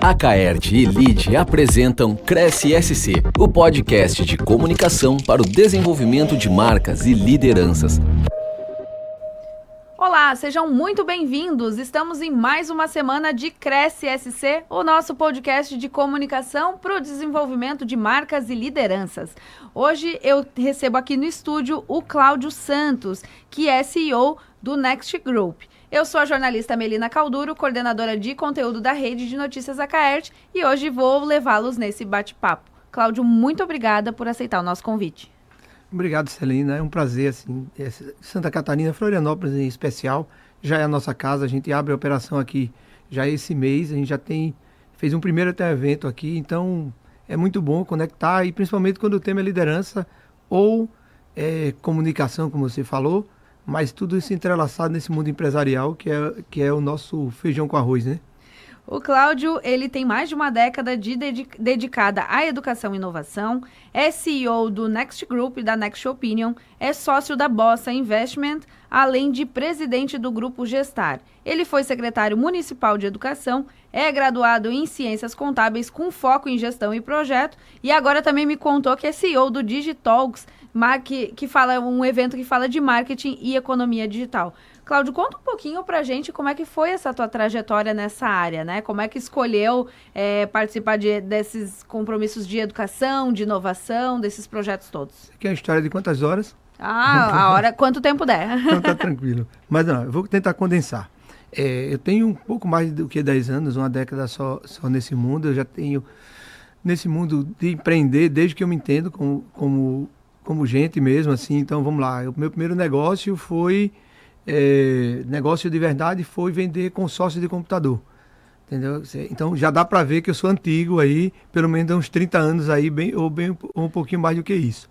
A Caert e Lide apresentam Cresce SC, o podcast de comunicação para o desenvolvimento de marcas e lideranças. Olá, sejam muito bem-vindos. Estamos em mais uma semana de Cresce SC, o nosso podcast de comunicação para o desenvolvimento de marcas e lideranças. Hoje eu recebo aqui no estúdio o Cláudio Santos, que é CEO do Next Group. Eu sou a jornalista Melina Calduro, coordenadora de conteúdo da Rede de Notícias da Caert, e hoje vou levá-los nesse bate-papo. Cláudio, muito obrigada por aceitar o nosso convite. Obrigado, Celina. É um prazer, assim, Santa Catarina, Florianópolis em especial, já é a nossa casa, a gente abre a operação aqui já esse mês, a gente já fez um primeiro até evento aqui, então é muito bom conectar, e principalmente quando o tema é liderança ou comunicação, como você falou, mas tudo isso entrelaçado nesse mundo empresarial que é o nosso feijão com arroz, né? O Cláudio, ele tem mais de uma década dedicada à educação e inovação, é CEO do Next Group e da Next Opinion, é sócio da Bossa Investment, além de presidente do Grupo Gestar. Ele foi secretário municipal de educação, é graduado em ciências contábeis com foco em gestão e projeto, e agora também me contou que é CEO do Digitalks, que fala um evento que fala de marketing e economia digital. Cláudio, conta um pouquinho pra gente como é que foi essa tua trajetória nessa área, né? Como é que escolheu participar desses compromissos de educação, de inovação, desses projetos todos? Você quer a história de quantas horas? A hora, quanto tempo der. Então tá tranquilo. Mas não, eu vou tentar condensar. Eu tenho um pouco mais do que 10 anos, uma década só nesse mundo. Eu já tenho nesse mundo de empreender desde que eu me entendo como gente mesmo, assim. Então vamos lá. O meu primeiro negócio foi... negócio de verdade foi vender consórcio de computador, entendeu? Então já dá para ver que eu sou antigo aí, pelo menos uns 30 anos aí, ou um pouquinho mais do que isso.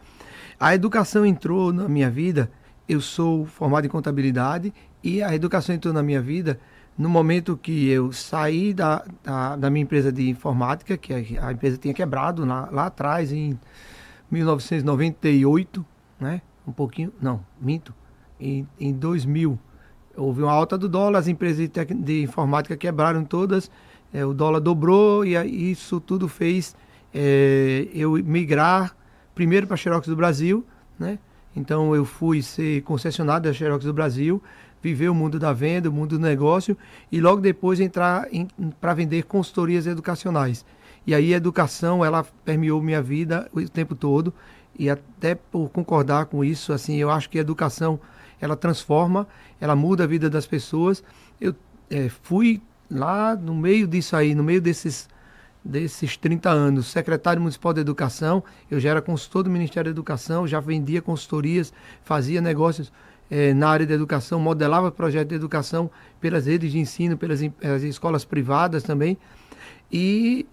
A educação entrou na minha vida, eu sou formado em contabilidade, e a educação entrou na minha vida no momento que eu saí da minha empresa de informática, que a empresa tinha quebrado lá atrás, em 1998, né? Minto. Em 2000, houve uma alta do dólar, as empresas de informática quebraram todas, o dólar dobrou, e isso tudo fez eu migrar primeiro para a Xerox do Brasil, né? Então eu fui ser concessionário da Xerox do Brasil, viver o mundo da venda, o mundo do negócio, e logo depois entrar para vender consultorias educacionais. E aí a educação, ela permeou minha vida o tempo todo, e até por concordar com isso, assim, eu acho que a educação ela transforma, ela muda a vida das pessoas. Eu fui lá no meio disso aí, no meio desses 30 anos, secretário municipal de educação, eu já era consultor do Ministério da Educação, já vendia consultorias, fazia negócios na área da educação, modelava projetos de educação pelas redes de ensino, pelas escolas privadas também, e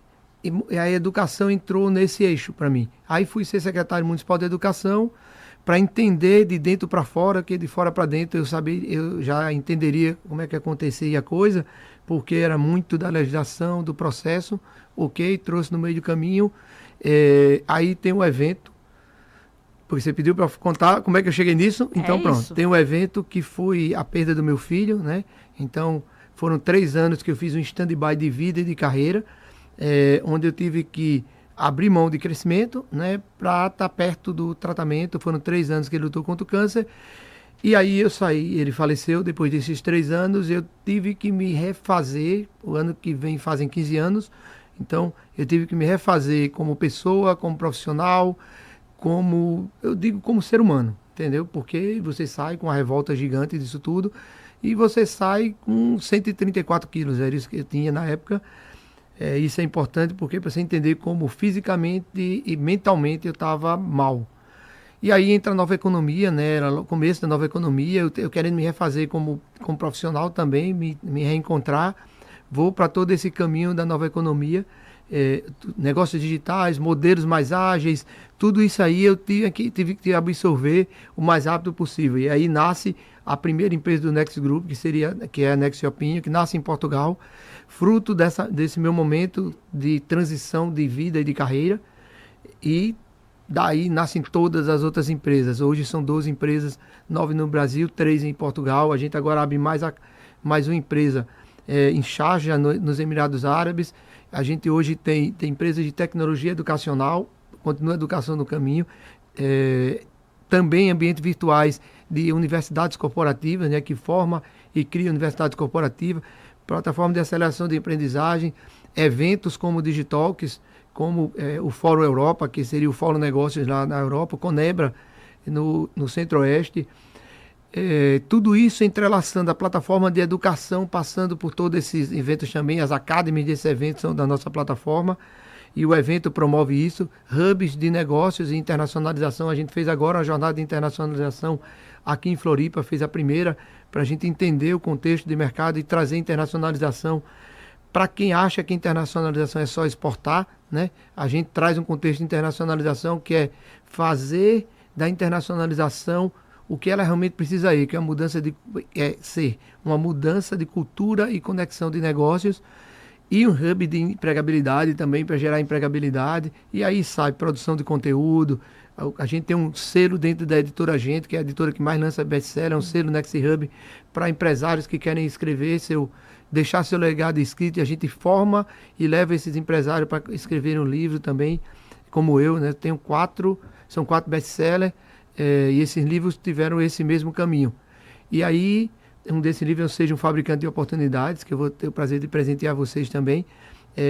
a educação entrou nesse eixo para mim. Aí fui ser secretário municipal de educação, para entender de dentro para fora, que de fora para dentro eu já entenderia como é que acontecia a coisa, porque era muito da legislação, do processo, trouxe no meio do caminho. Aí tem um evento, porque você pediu para contar como é que eu cheguei nisso, então pronto. Isso. Tem um evento que foi a perda do meu filho, né? Então foram 3 anos que eu fiz um stand-by de vida e de carreira, onde eu tive que abrir mão de crescimento, né, para estar perto do tratamento. Foram 3 anos que ele lutou contra o câncer, e aí eu saí, ele faleceu depois desses 3 anos, eu tive que me refazer, o ano que vem fazem 15 anos, então eu tive que me refazer como pessoa, como profissional, como ser humano, entendeu? Porque você sai com uma revolta gigante disso tudo, e você sai com 134 quilos, era isso que eu tinha na época. Isso é importante porque para você entender como fisicamente e mentalmente eu estava mal. E aí entra a nova economia, né? Era o começo da nova economia, eu querendo me refazer como profissional também, me reencontrar. Vou para todo esse caminho da nova economia, negócios digitais, modelos mais ágeis, tudo isso aí eu tive que absorver o mais rápido possível. E aí nasce a primeira empresa do Next Group, que é a Next Opinion, que nasce em Portugal, fruto desse meu momento de transição de vida e de carreira, e daí nascem todas as outras empresas. Hoje são 12 empresas, 9 no Brasil, 3 em Portugal. A gente agora abre mais uma empresa em Sharjah, nos Emirados Árabes. A gente hoje tem empresas de tecnologia educacional, continua a educação no caminho, também ambientes virtuais de universidades corporativas, né, que forma e cria universidades corporativas, plataforma de aceleração de aprendizagem, eventos como o Digitalks, como o Fórum Europa, que seria o Fórum Negócios lá na Europa, o Conebra no Centro-Oeste. Tudo isso entrelaçando a plataforma de educação, passando por todos esses eventos também, as academies desses eventos são da nossa plataforma, e o evento promove isso, hubs de negócios e internacionalização. A gente fez agora uma jornada de internacionalização aqui em Floripa, fez a primeira, para a gente entender o contexto de mercado e trazer internacionalização. Para quem acha que internacionalização é só exportar, né? A gente traz um contexto de internacionalização que é fazer da internacionalização o que ela realmente precisa ir, que é ser uma mudança de cultura e conexão de negócios, e um hub de empregabilidade também, para gerar empregabilidade. E aí sai produção de conteúdo. A gente tem um selo dentro da editora Gente, que é a editora que mais lança best-seller, é um selo Next Hub para empresários que querem escrever deixar seu legado escrito, e a gente forma e leva esses empresários para escreverem um livro também, como eu, né? São 4 best-sellers, e esses livros tiveram esse mesmo caminho. E aí, um desses livros eu seja um fabricante de oportunidades, que eu vou ter o prazer de presentear vocês também,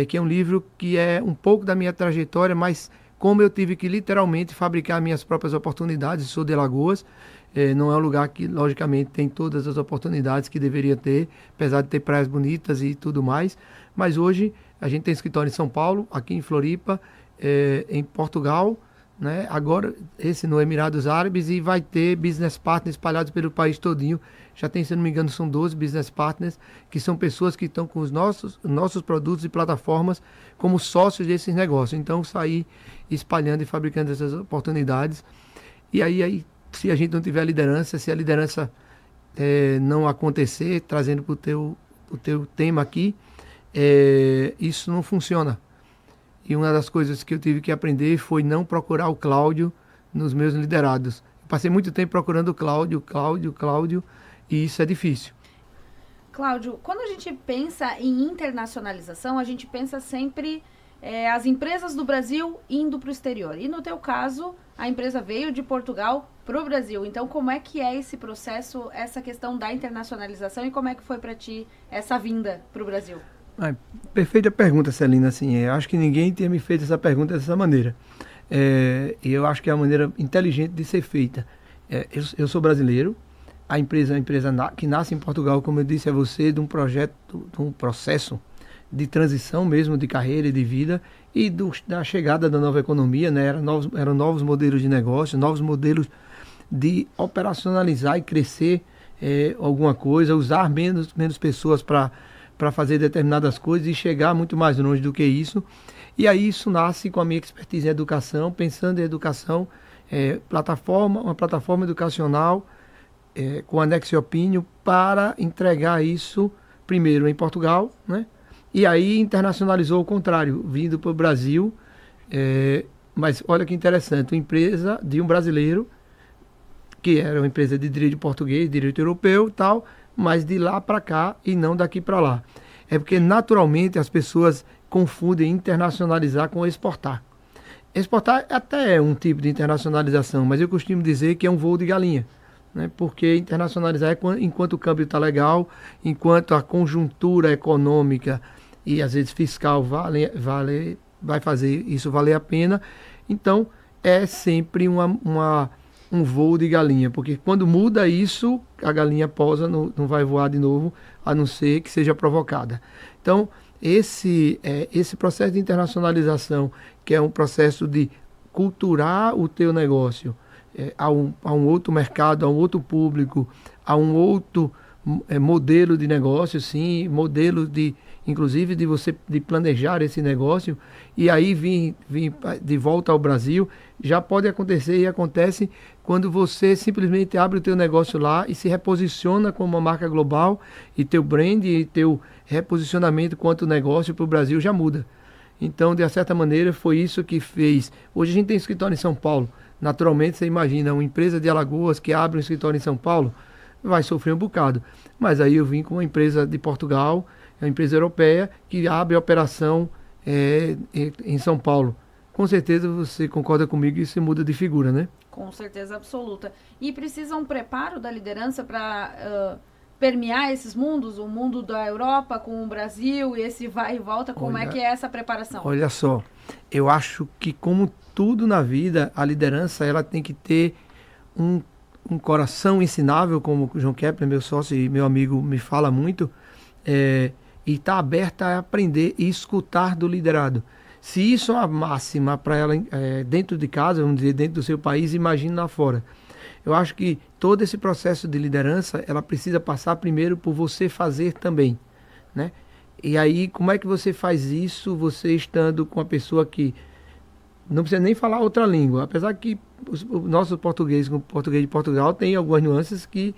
que é um livro que é um pouco da minha trajetória, mas como eu tive que literalmente fabricar minhas próprias oportunidades. Sou de Alagoas, não é um lugar que logicamente tem todas as oportunidades que deveria ter, apesar de ter praias bonitas e tudo mais, mas hoje a gente tem escritório em São Paulo, aqui em Floripa, em Portugal, né? Agora esse no Emirados Árabes, e vai ter business partners espalhados pelo país todinho. Já tem, se não me engano, são 12 business partners, que são pessoas que estão com os nossos produtos e plataformas como sócios desses negócios. Então, sair espalhando e fabricando essas oportunidades. E aí se a gente não tiver liderança, se a liderança não acontecer, trazendo para o teu tema aqui, isso não funciona. E uma das coisas que eu tive que aprender foi não procurar o Cláudio nos meus liderados. Eu passei muito tempo procurando o Cláudio, e isso é difícil. Cláudio, quando a gente pensa em internacionalização, a gente pensa sempre as empresas do Brasil indo para o exterior. E no teu caso, a empresa veio de Portugal para o Brasil. Então, como é que é esse processo, essa questão da internacionalização, e como é que foi para ti essa vinda para o Brasil? Perfeita pergunta, Celina. Assim, eu acho que ninguém tinha me feito essa pergunta dessa maneira. E eu acho que é a maneira inteligente de ser feita. Eu sou brasileiro, a empresa é uma empresa que nasce em Portugal, como eu disse a você, de um processo de transição mesmo de carreira e de vida, e da chegada da nova economia, né? Eram novos modelos de negócio, novos modelos de operacionalizar e crescer alguma coisa, usar menos pessoas para fazer determinadas coisas e chegar muito mais longe do que isso. E aí isso nasce com a minha expertise em educação, pensando em educação, uma plataforma educacional com a Next Opinion, para entregar isso primeiro em Portugal, né? E aí internacionalizou o contrário, vindo para o Brasil. Mas olha que interessante, uma empresa de um brasileiro, que era uma empresa de direito português, direito europeu e tal, mas de lá para cá e não daqui para lá. É porque naturalmente as pessoas confundem internacionalizar com exportar. Exportar até é um tipo de internacionalização, mas eu costumo dizer que é um voo de galinha, né? Porque internacionalizar é enquanto o câmbio está legal, enquanto a conjuntura econômica e às vezes fiscal vai fazer isso valer a pena. Então é sempre um voo de galinha, porque quando muda isso, a galinha pousa, não vai voar de novo, a não ser que seja provocada. Então, esse processo de internacionalização, que é um processo de culturar o teu negócio a um outro mercado, a um outro público, a um outro modelo de negócio, sim, modelo inclusive de planejar esse negócio, e aí vir de volta ao Brasil, já pode acontecer e acontece quando você simplesmente abre o teu negócio lá e se reposiciona como uma marca global, e teu brand e teu reposicionamento quanto negócio para o Brasil já muda. Então, de certa maneira, foi isso que fez. Hoje a gente tem escritório em São Paulo. Naturalmente, você imagina uma empresa de Alagoas que abre um escritório em São Paulo, vai sofrer um bocado. Mas aí eu vim com uma empresa de Portugal, é uma empresa europeia que abre a operação em São Paulo. Com certeza você concorda comigo e isso muda de figura, né? Com certeza absoluta. E precisa um preparo da liderança para permear esses mundos, o mundo da Europa com o Brasil, e esse vai e volta, como é que é essa preparação? Olha só, eu acho que como tudo na vida, a liderança ela tem que ter um coração ensinável, como o João Kepler, meu sócio e meu amigo, me fala muito, e estar aberta a aprender e escutar do liderado. Se isso é uma máxima para ela dentro de casa, vamos dizer, dentro do seu país, imagine lá fora. Eu acho que todo esse processo de liderança, ela precisa passar primeiro por você fazer também, né? E aí, como é que você faz isso, você estando com uma pessoa que não precisa nem falar outra língua, apesar que o nosso português com o português de Portugal tem algumas nuances que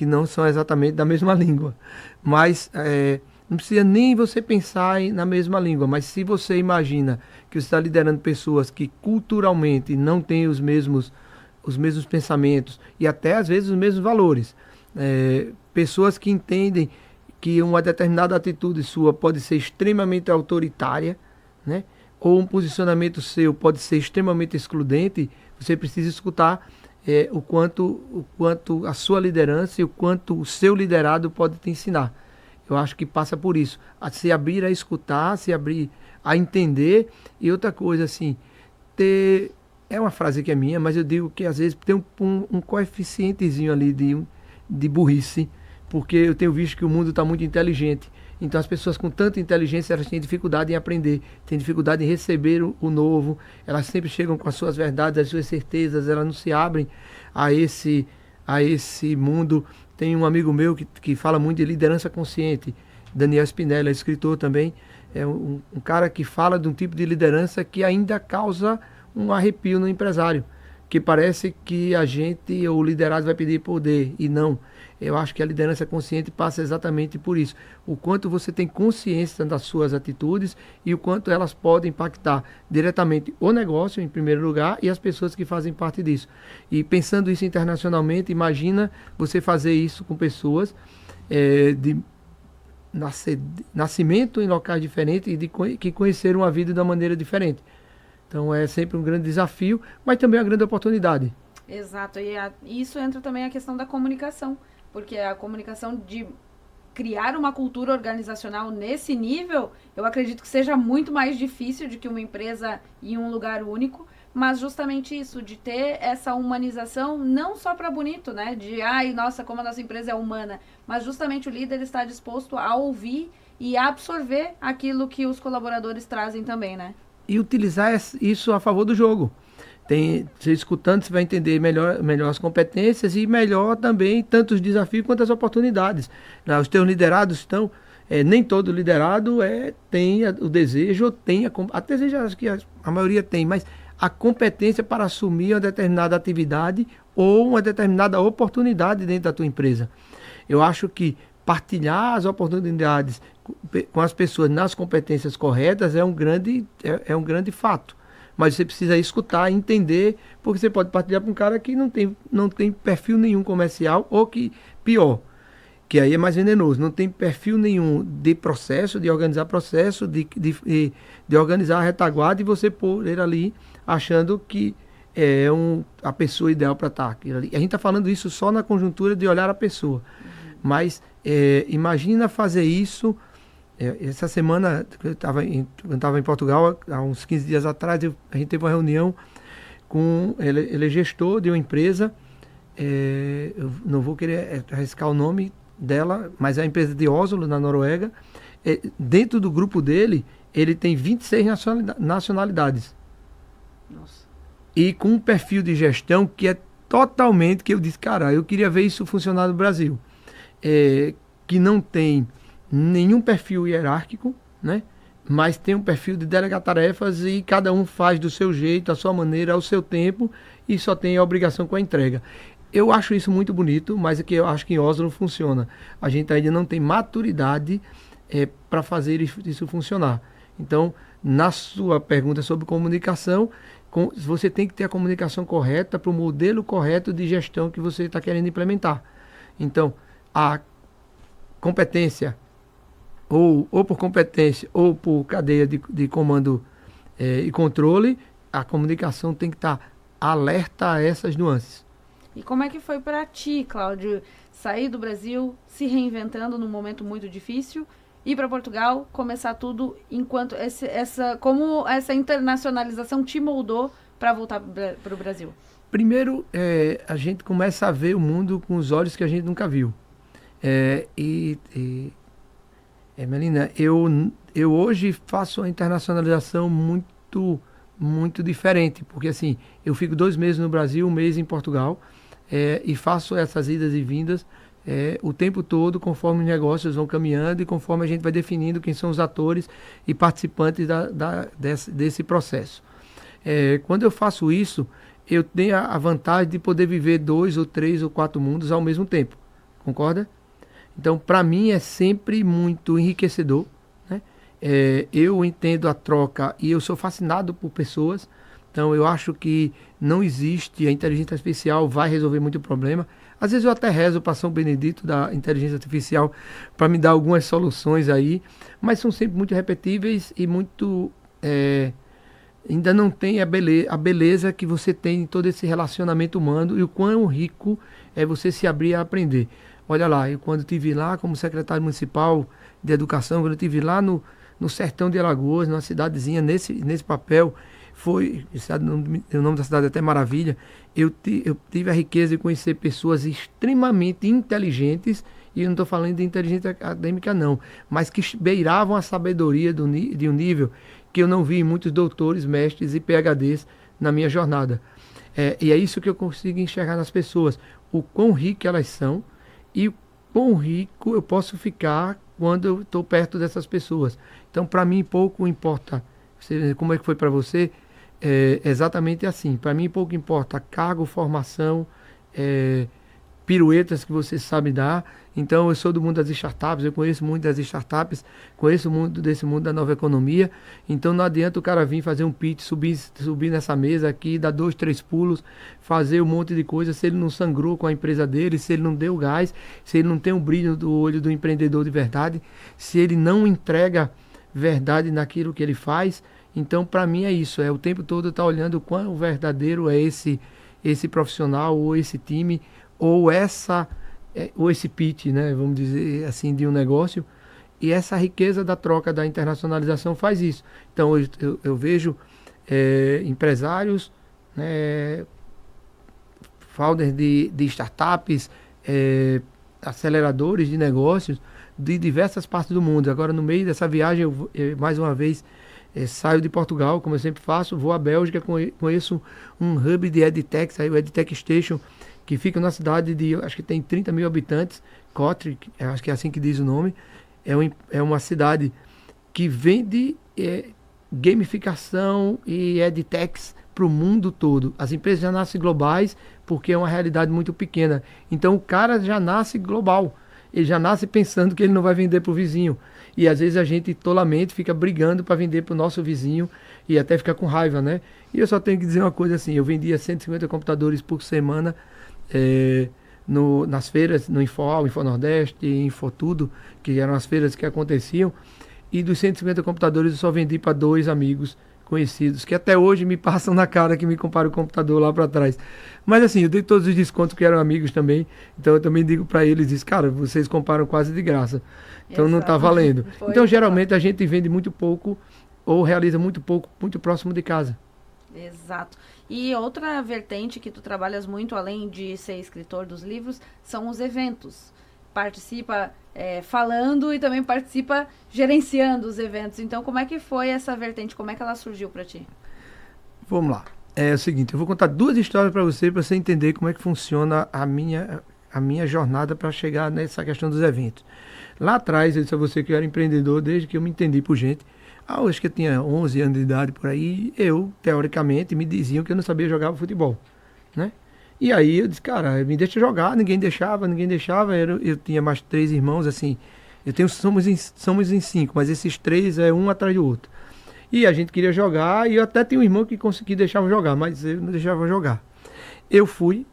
não são exatamente da mesma língua, mas não precisa nem você pensar na mesma língua, mas se você imagina que você está liderando pessoas que culturalmente não têm os mesmos pensamentos e até às vezes os mesmos valores, pessoas que entendem que uma determinada atitude sua pode ser extremamente autoritária, né? Ou um posicionamento seu pode ser extremamente excludente, você precisa escutar o quanto a sua liderança e o quanto o seu liderado pode te ensinar. Eu acho que passa por isso, a se abrir a escutar, se abrir a entender. E outra coisa, assim, é uma frase que é minha, mas eu digo que às vezes tem um coeficientezinho ali de burrice, porque eu tenho visto que o mundo está muito inteligente. Então as pessoas com tanta inteligência, elas têm dificuldade em aprender, têm dificuldade em receber o novo, elas sempre chegam com as suas verdades, as suas certezas, elas não se abrem a esse mundo. Tem um amigo meu que fala muito de liderança consciente, Daniel Spinella, escritor também, é um cara que fala de um tipo de liderança que ainda causa um arrepio no empresário, que parece que a gente, ou o liderado, vai pedir poder, e não. Eu acho que a liderança consciente passa exatamente por isso. O quanto você tem consciência das suas atitudes e o quanto elas podem impactar diretamente o negócio, em primeiro lugar, e as pessoas que fazem parte disso. E pensando isso internacionalmente, imagina você fazer isso com pessoas de nascimento em locais diferentes e que conheceram a vida de uma maneira diferente. Então é sempre um grande desafio, mas também uma grande oportunidade. Exato, e isso entra também a questão da comunicação, porque a comunicação de criar uma cultura organizacional nesse nível, eu acredito que seja muito mais difícil do que uma empresa em um lugar único, mas justamente isso, de ter essa humanização, não só para bonito, né, de, nossa, como a nossa empresa é humana, mas justamente o líder está disposto a ouvir e a absorver aquilo que os colaboradores trazem também, né? E utilizar isso a favor do jogo. Você escutando, você vai entender melhor as competências e melhor também tanto os desafios quanto as oportunidades. Os teus liderados estão... nem todo liderado tem o desejo, ou tem até desejo, acho que a maioria tem, mas a competência para assumir uma determinada atividade ou uma determinada oportunidade dentro da tua empresa. Eu acho que partilhar as oportunidades com as pessoas nas competências corretas é um grande fato. Mas você precisa escutar, entender, porque você pode partilhar com um cara que não tem perfil nenhum comercial, ou que, pior, que aí é mais venenoso, não tem perfil nenhum de processo, de organizar processo, de organizar a retaguarda, e você pôr ele ali achando que é a pessoa ideal para estar aqui. A gente está falando isso só na conjuntura de olhar a pessoa. Mas imagina fazer isso. Essa semana, eu estava em Portugal, há uns 15 dias atrás, a gente teve uma reunião com... Ele é gestor de uma empresa, eu não vou querer arriscar o nome dela, mas é a empresa de Oslo, na Noruega. Dentro do grupo dele, ele tem 26 nacionalidades. Nossa. E com um perfil de gestão que é totalmente... que eu disse, cara, eu queria ver isso funcionar no Brasil. Que não tem nenhum perfil hierárquico, né? Mas tem um perfil de delegar tarefas e cada um faz do seu jeito, à sua maneira, ao seu tempo, e só tem a obrigação com a entrega. Eu acho isso muito bonito, mas é que eu acho que em Oslo funciona. A gente ainda não tem maturidade para fazer isso funcionar. Então, na sua pergunta sobre comunicação, você tem que ter a comunicação correta para o modelo correto de gestão que você está querendo implementar. Então, a competência ou por competência, ou por cadeia de comando e controle, a comunicação tem que estar alerta a essas nuances. E como é que foi para ti, Cláudio, sair do Brasil, se reinventando num momento muito difícil, ir para Portugal, começar tudo, enquanto como essa internacionalização te moldou para voltar para o Brasil? Primeiro, a gente começa a ver o mundo com os olhos que a gente nunca viu. Melina, eu hoje faço a internacionalização muito diferente, porque assim, eu fico 2 meses no Brasil, 1 mês em Portugal, e faço essas idas e vindas o tempo todo, conforme os negócios vão caminhando e conforme a gente vai definindo quem são os atores e participantes desse processo. Quando eu faço isso, eu tenho a vantagem de poder viver 2 ou 3 ou 4 mundos ao mesmo tempo, concorda? Então, para mim é sempre muito enriquecedor, né? Eu entendo a troca e eu sou fascinado por pessoas. Então, eu acho que não existe, a inteligência artificial vai resolver muito problema. Às vezes eu até rezo para São Benedito da inteligência artificial para me dar algumas soluções aí, mas são sempre muito repetíveis e muito... ainda não tem a beleza que você tem em todo esse relacionamento humano e o quão rico é você se abrir a aprender. Olha lá, eu quando estive lá como secretário municipal de educação, quando eu estive lá no sertão de Alagoas, numa cidadezinha, nesse papel, o nome da cidade é até Maravilha, eu tive a riqueza de conhecer pessoas extremamente inteligentes, e eu não estou falando de inteligência acadêmica não, mas que beiravam a sabedoria de um nível que eu não vi em muitos doutores, mestres e PhDs na minha jornada. E é isso que eu consigo enxergar nas pessoas, o quão ricas elas são, e quão rico eu posso ficar quando eu estou perto dessas pessoas. Então, para mim, pouco importa como é que foi para você, exatamente assim. Para mim, pouco importa cargo, formação, piruetas que você sabe dar. Então, eu sou do mundo das startups, eu conheço muito das startups, conheço muito desse mundo da nova economia. Então, não adianta o cara vir fazer um pitch, subir nessa mesa aqui, dar 2, 3 pulos, fazer um monte de coisa, se ele não sangrou com a empresa dele, se ele não deu gás, se ele não tem o brilho do olho do empreendedor de verdade, se ele não entrega verdade naquilo que ele faz. Então, para mim é isso, o tempo todo estar olhando quão verdadeiro é esse profissional, ou esse time, ou esse pitch, né, vamos dizer assim, de um negócio. E essa riqueza da troca, da internacionalização faz isso. Então, eu vejo empresários, né, founders de startups, aceleradores de negócios de diversas partes do mundo. Agora, no meio dessa viagem, eu mais uma vez saio de Portugal, como eu sempre faço, vou à Bélgica, conheço um hub de EdTech, aí o EdTech Station, que fica na cidade de, acho que tem 30 mil habitantes, Kotre, acho que é assim que diz o nome. É uma cidade que vende gamificação e EdTechs para o mundo todo. As empresas já nascem globais porque é uma realidade muito pequena. Então o cara já nasce global. Ele já nasce pensando que ele não vai vender para o vizinho. E às vezes a gente tolamente fica brigando para vender para o nosso vizinho e até fica com raiva, né? E eu só tenho que dizer uma coisa assim, eu vendia 150 computadores por semana nas feiras, no Infoal, Infonordeste, Infotudo, que eram as feiras que aconteciam, e dos 150 computadores eu só vendi para 2 amigos conhecidos, que até hoje me passam na cara que me comparam o computador lá para trás. Mas assim, eu dei todos os descontos que eram amigos também, então eu também digo para eles, cara, vocês comparam quase de graça, então Exato. Não está valendo. Então geralmente a gente vende muito pouco ou realiza muito pouco, muito próximo de casa. Exato. E outra vertente que tu trabalhas muito, além de ser escritor dos livros, são os eventos. Participa falando e também participa gerenciando os eventos. Então, como é que foi essa vertente? Como é que ela surgiu para ti? Vamos lá. É o seguinte, eu vou contar 2 histórias para você entender como é que funciona a minha jornada para chegar nessa questão dos eventos. Lá atrás, eu disse a você que eu era empreendedor desde que eu me entendi por gente. Acho que eu tinha 11 anos de idade por aí, teoricamente, me diziam que eu não sabia jogar futebol, né? E aí eu disse, cara, me deixa jogar, ninguém deixava, eu tinha mais 3 irmãos, assim, somos em 5, mas esses 3 é um atrás do outro. E a gente queria jogar, e eu até tinha um irmão que deixava jogar, mas eu não deixava jogar. Eu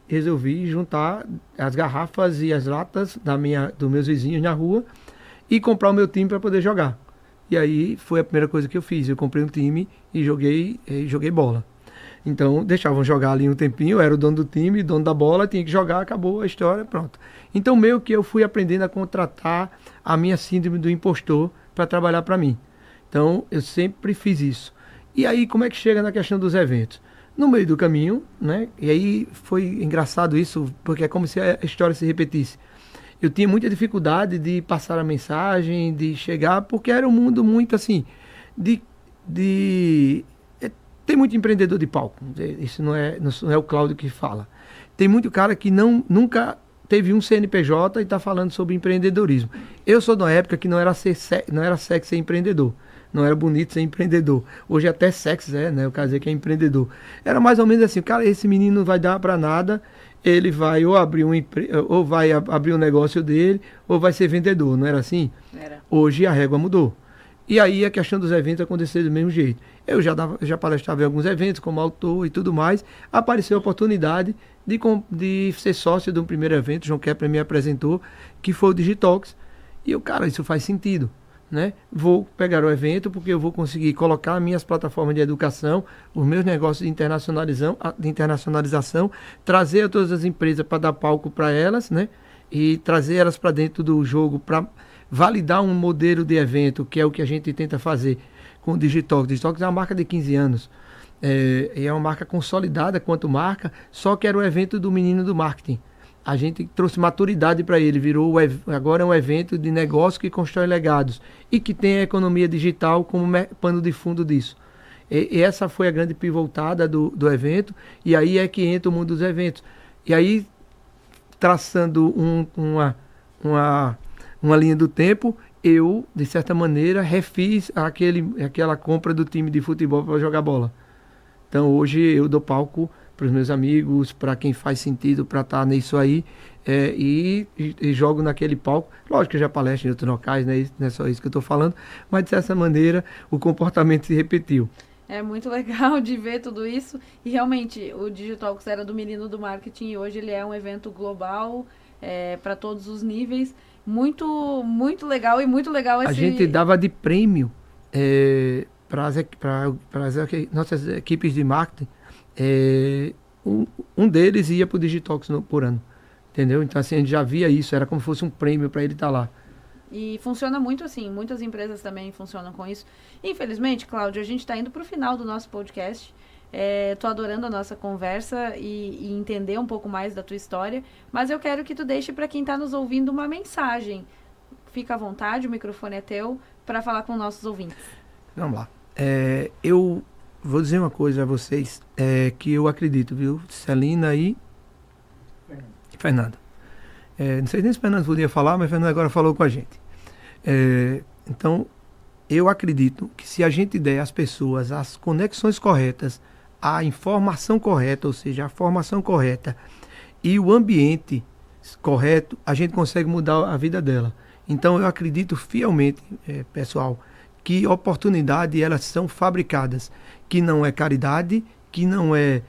resolvi juntar as garrafas e as latas dos meus vizinhos na rua, e comprar o meu time para poder jogar. E aí foi a primeira coisa que eu fiz. Eu comprei um time e joguei bola. Então, deixavam jogar ali um tempinho, eu era o dono do time, dono da bola, tinha que jogar, acabou a história, pronto. Então, meio que eu fui aprendendo a contratar a minha síndrome do impostor para trabalhar para mim. Então, eu sempre fiz isso. E aí, como é que chega na questão dos eventos? No meio do caminho, né? E aí foi engraçado isso, porque é como se a história se repetisse. Eu tinha muita dificuldade de passar a mensagem, de chegar, porque era um mundo muito assim, tem muito empreendedor de palco. Isso não é o Cláudio que fala. Tem muito cara que nunca teve um CNPJ e está falando sobre empreendedorismo. Eu sou de uma época que não era sexy ser empreendedor. Não era bonito ser empreendedor. Hoje até sexy né? O cara dizer que é empreendedor. Era mais ou menos assim, cara, esse menino não vai dar para nada, ele vai ou abrir um negócio dele, ou vai ser vendedor, não era assim? Era. Hoje a régua mudou. E aí a questão dos eventos aconteceu do mesmo jeito. Eu já palestrava em alguns eventos, como autor e tudo mais. Apareceu a oportunidade de ser sócio de um primeiro evento, o João Kepler me apresentou, que foi o Digitalks. E eu, cara, isso faz sentido, né? Vou pegar o evento porque eu vou conseguir colocar minhas plataformas de educação, os meus negócios de internacionalização, trazer todas as empresas para dar palco para elas, né? E trazer elas para dentro do jogo para validar um modelo de evento, que é o que a gente tenta fazer com o Digitalks. O Digitalks é uma marca de 15 anos. É uma marca consolidada quanto marca, só que era o evento do menino do marketing. A gente trouxe maturidade para ele, agora é um evento de negócio que constrói legados e que tem a economia digital como pano de fundo disso. E essa foi a grande pivotada do evento, e aí é que entra o mundo dos eventos. E aí, traçando uma linha do tempo, eu, de certa maneira, refiz aquela compra do time de futebol para jogar bola. Então, hoje eu dou palco para os meus amigos, para quem faz sentido para estar nisso aí, e jogo naquele palco. Lógico que eu já palestro em outros locais, né? Não é só isso que eu estou falando, mas de certa maneira o comportamento se repetiu. É muito legal de ver tudo isso, e realmente o Digitalks era do menino do marketing e hoje ele é um evento global, para todos os níveis. Muito, muito legal e muito legal esse... A gente dava de prêmio para as nossas equipes de marketing. Um deles ia para o Digitalks por ano, entendeu? Então assim, a gente já via isso, era como se fosse um prêmio para ele estar lá. E funciona muito assim, muitas empresas também funcionam com isso. Infelizmente, Cláudio, a gente está indo para o final do nosso podcast. Tô adorando a nossa conversa e entender um pouco mais da tua história, mas eu quero que tu deixe para quem está nos ouvindo uma mensagem. Fica à vontade, o microfone é teu, para falar com nossos ouvintes. Vamos lá. Eu vou dizer uma coisa a vocês, que eu acredito, viu? Celina e Fernando. Não sei nem se o Fernando podia falar, mas o Fernando agora falou com a gente. Então, eu acredito que se a gente der às pessoas as conexões corretas, a informação correta, ou seja, a formação correta e o ambiente correto, a gente consegue mudar a vida dela. Então, eu acredito fielmente, pessoal, que oportunidades elas são fabricadas, que não é caridade, que não é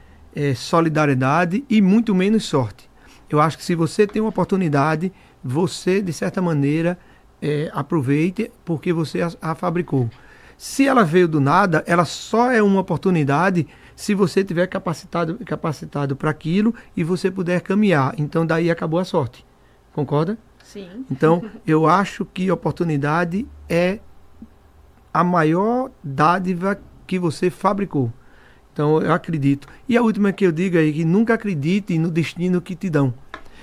solidariedade e muito menos sorte. Eu acho que se você tem uma oportunidade, você, de certa maneira, aproveite porque você a fabricou. Se ela veio do nada, ela só é uma oportunidade se você tiver capacitado para aquilo e você puder caminhar. Então, daí acabou a sorte. Concorda? Sim. Então, eu acho que oportunidade é a maior dádiva que você fabricou. Então, eu acredito. E a última que eu digo é que nunca acredite no destino que te dão.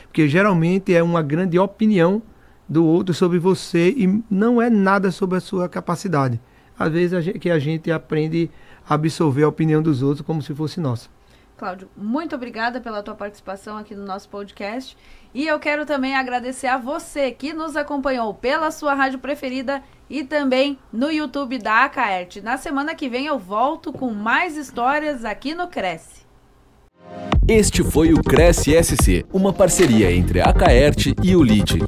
Porque geralmente é uma grande opinião do outro sobre você e não é nada sobre a sua capacidade. Às vezes a gente aprende a absorver a opinião dos outros como se fosse nossa. Cláudio, muito obrigada pela tua participação aqui no nosso podcast. E eu quero também agradecer a você que nos acompanhou pela sua rádio preferida e também no YouTube da Acaerte. Na semana que vem eu volto com mais histórias aqui no Cresce. Este foi o Cresce SC, uma parceria entre a Acaerte e o LIT.